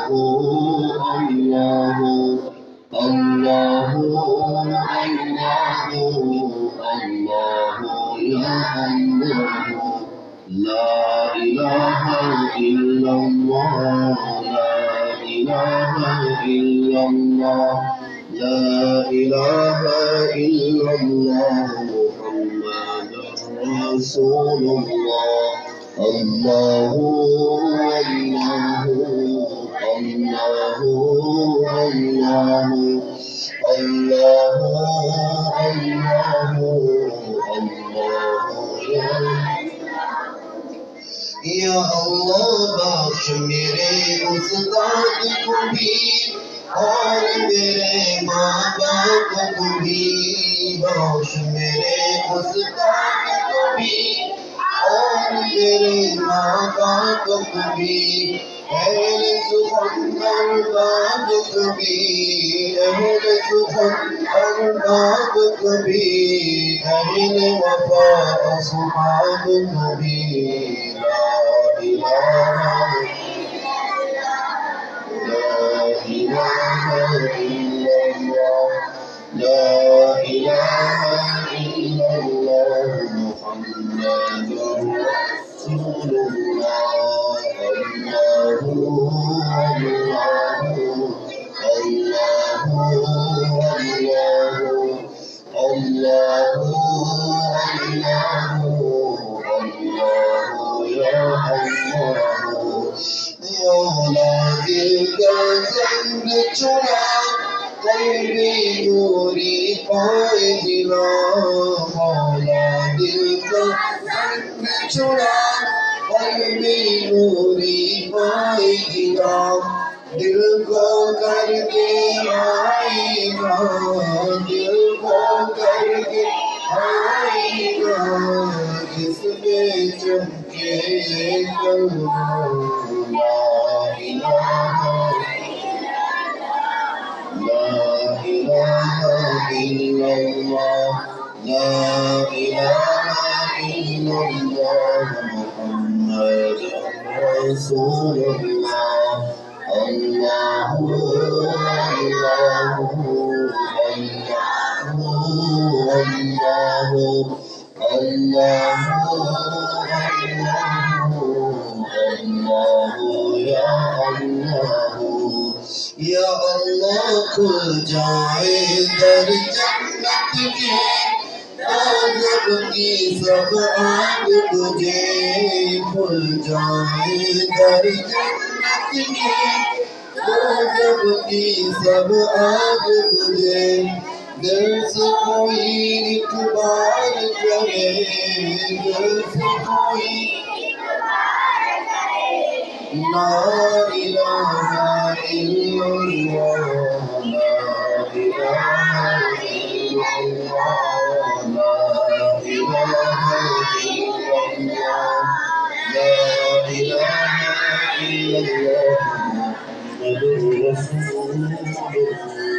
الله الله الله يا الله لا إله إلا الله لا إله إلا الله لا إله إلا الله محمد رسول الله الله الله الله الله الله یا اللہ بخش میرے استاد کو بھی اور میرے ماں باپ کو بھی بخش میرے استاد کو بھی اور میرے ماں باپ کو بھی اہل سخن ارباب کو بھی اہل سخن ارباب کو بھی اہل وفا اصحاب کو بھی لا إله إلا الله لا إله إلا الله محمد رسول الله الله الله الله الله مولا دل کا زنگ چھڑا قلبی نوری پائے دلا مولا دل کا زنگ چھڑا قلبی نوری پائے دلا دل کو کر کے آئے گا دل کو کر کے آئے گا جس میں چمکے کلمہ لا إله إلا الله لا إله إلا الله محمد رسول الله الله الله الله الله يا الله یا اللہ کھل جائے در جنت کے عذاب کی سب آگ تجھے کھل جائے در جنت کے عذاب کی سب آگ تجھے دل سے کوئی اقبال کرے دل سے کوئی لا إله إلا الله لا إله إلا الله لا إله إلا الله لا إله إلا الله محمد رسول الله